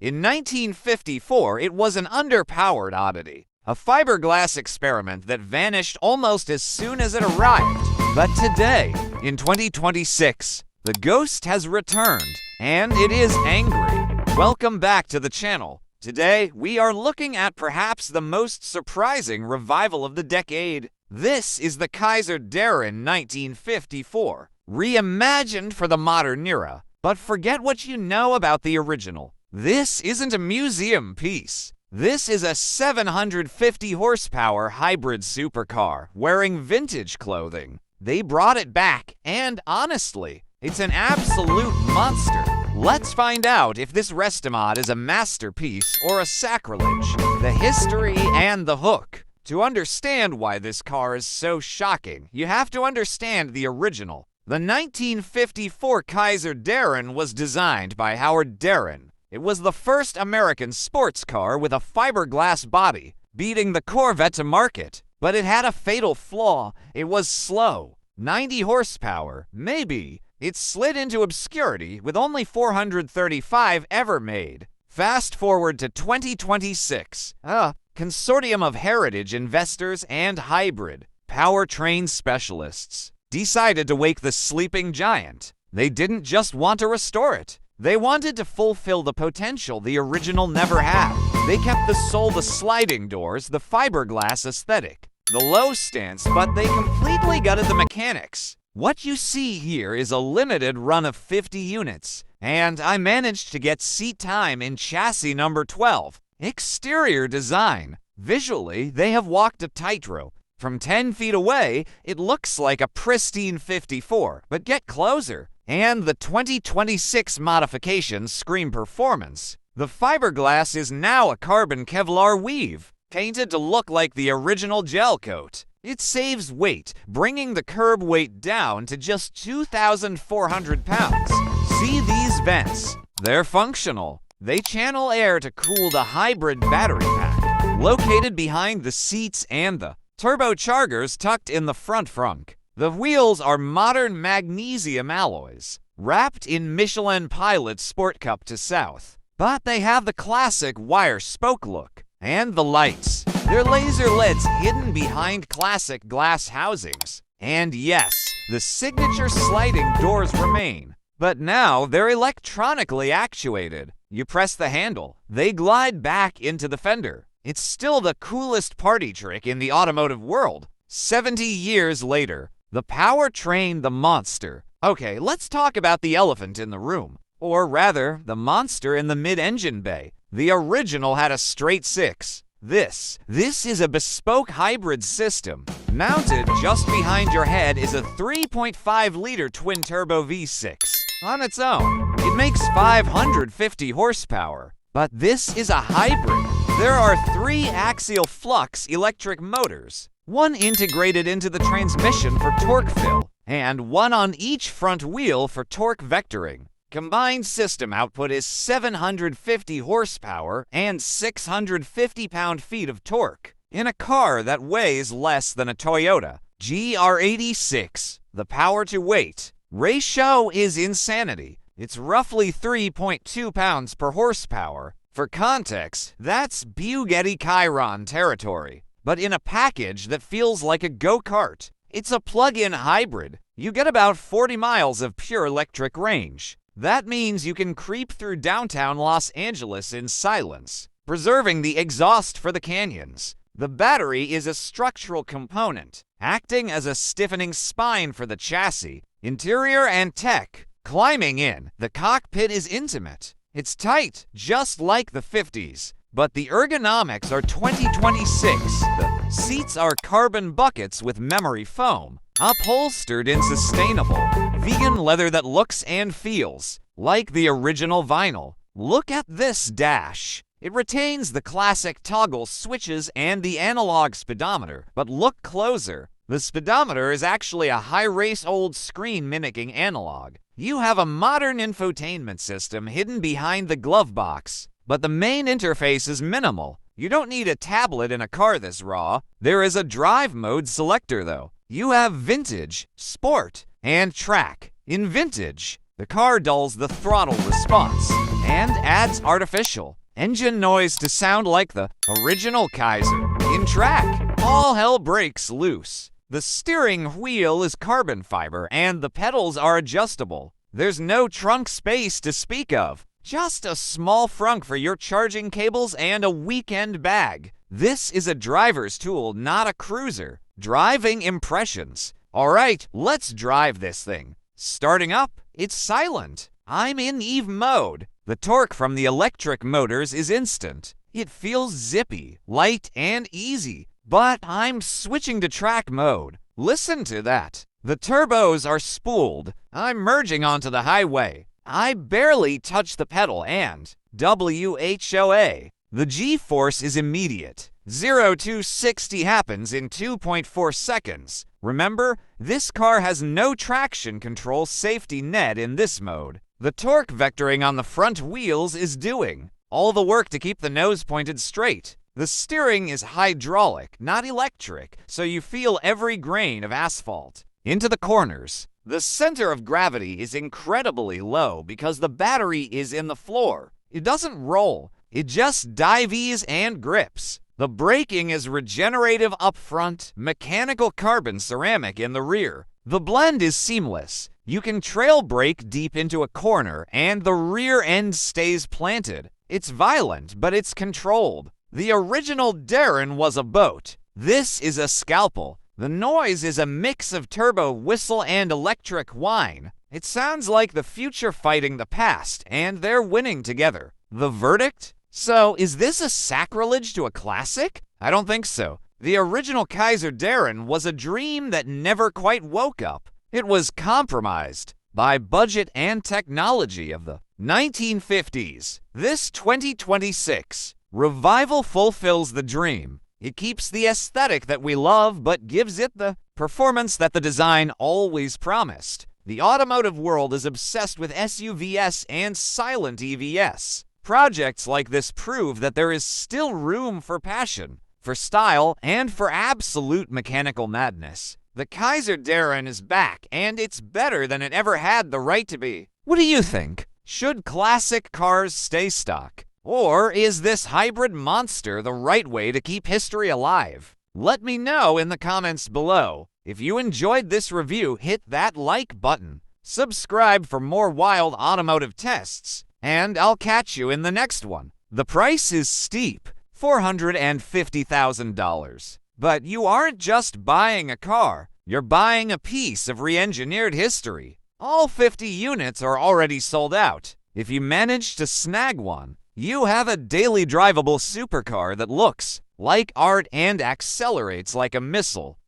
In 1954, it was an underpowered oddity, a fiberglass experiment that vanished almost as soon as it arrived. But today, in 2026, the ghost has returned, and it is angry. Welcome back to the channel. Today, we are looking at perhaps the most surprising revival of the decade. This is the Kaiser Darrin 1954, reimagined for the modern era. But forget what you know about the original. This isn't a museum piece. This is a 750 horsepower hybrid supercar wearing vintage clothing. They brought it back, and honestly, it's an absolute monster. Let's find out if this Restomod is a masterpiece or a sacrilege, the history and the hook. To understand why this car is so shocking, you have to understand the original. The 1954 Kaiser Darrin was designed by Howard Darrin. It was the first American sports car with a fiberglass body, beating the Corvette to market. But it had a fatal flaw. It was slow. 90 horsepower, maybe. It slid into obscurity with only 435 ever made. Fast forward to 2026. A consortium of heritage investors and hybrid powertrain specialists decided to wake the sleeping giant. They didn't just want to restore it. They wanted to fulfill the potential the original never had. They kept the soul, the sliding doors, the fiberglass aesthetic, the low stance, but they completely gutted the mechanics. What you see here is a limited run of 50 units, and I managed to get seat time in chassis number 12. Exterior design. Visually, they have walked a tightrope. From 10 feet away, it looks like a pristine 54, but get closer, and the 2026 modifications scream performance. The fiberglass is now a carbon Kevlar weave, painted to look like the original gel coat. It saves weight, bringing the curb weight down to just 2,400 pounds. See these vents? They're functional. They channel air to cool the hybrid battery pack, located behind the seats, and the turbochargers tucked in the front trunk. The wheels are modern magnesium alloys, wrapped in Michelin Pilot Sport Cup to South. But they have the classic wire spoke look. And the lights. They're laser LEDs hidden behind classic glass housings. And yes, the signature sliding doors remain. But now they're electronically actuated. You press the handle, they glide back into the fender. It's still the coolest party trick in the automotive world. 70 years later, the Powertrain, the monster. Okay, let's talk about the elephant in the room. Or rather, the monster in the mid-engine bay. The original had a straight six. This is a bespoke hybrid system. Mounted just behind your head is a 3.5-liter twin-turbo V6. On its own, it makes 550 horsepower. But this is a hybrid. There are 3 axial flux electric motors, one integrated into the transmission for torque fill, and one on each front wheel for torque vectoring. Combined system output is 750 horsepower and 650 pound-feet of torque in a car that weighs less than a Toyota GR86. The power-to-weight ratio is insanity. It's roughly 3.2 pounds per horsepower. For context, that's Bugatti Chiron territory, but in a package that feels like a go-kart. It's a plug-in hybrid. You get about 40 miles of pure electric range. That means you can creep through downtown Los Angeles in silence, preserving the exhaust for the canyons. The battery is a structural component, acting as a stiffening spine for the chassis. Interior and tech. Climbing in, the cockpit is intimate. It's tight, just like the 50s, but the ergonomics are 2026. The seats are carbon buckets with memory foam, upholstered in sustainable, vegan leather that looks and feels like the original vinyl. Look at this dash. It retains the classic toggle switches and the analog speedometer, but look closer. The speedometer is actually a high-race old screen mimicking analog. You have a modern infotainment system hidden behind the glove box, but the main interface is minimal. You don't need a tablet in a car this raw. There is a drive mode selector though. You have vintage, sport, and track. In vintage, The car dulls the throttle response and adds artificial engine noise to sound like the original Kaiser. In track, all hell breaks loose. The steering wheel is carbon fiber and the pedals are adjustable. There's no trunk space to speak of, just a small frunk for your charging cables and a weekend bag. This is a driver's tool, not a cruiser. Driving impressions. All right, let's drive this thing. Starting up, it's silent. I'm in Eve mode. The torque from the electric motors is instant. It feels zippy, light, and easy. But I'm switching to track mode. Listen to that. The turbos are spooled. I'm merging onto the highway. I barely touch the pedal and WHOA. The G-force is immediate. 0 to 60 happens in 2.4 seconds. Remember, this car has no traction control safety net in this mode. The torque vectoring on the front wheels is doing all the work to keep the nose pointed straight. The steering is hydraulic, not electric, so you feel every grain of asphalt. Into the corners. The center of gravity is incredibly low because the battery is in the floor. It doesn't roll, it just dives and grips. The braking is regenerative up front, mechanical carbon ceramic in the rear. The blend is seamless. You can trail brake deep into a corner and the rear end stays planted. It's violent, but it's controlled. The original Darrin was a boat. This is a scalpel. The noise is a mix of turbo whistle and electric whine. It sounds like the future fighting the past, and they're winning together. The verdict? So, is this a sacrilege to a classic? I don't think so. The original Kaiser Darrin was a dream that never quite woke up. It was compromised by budget and technology of the 1950s. This 2026 revival fulfills the dream. It keeps the aesthetic that we love, but gives it the performance that the design always promised. The automotive world is obsessed with SUVs and silent EVs. Projects like this prove that there is still room for passion, for style, and for absolute mechanical madness. The Kaiser Darrin is back, and it's better than it ever had the right to be. What do you think? Should classic cars stay stock? Or is this hybrid monster the right way to keep history alive? Let me know in the comments below. If you enjoyed this review, hit that like button. Subscribe for more wild automotive tests, and I'll catch you in the next one. The price is steep, $450,000. But you aren't just buying a car, you're buying a piece of re-engineered history. All 50 units are already sold out. If you manage to snag one, you have a daily drivable supercar that looks like art and accelerates like a missile.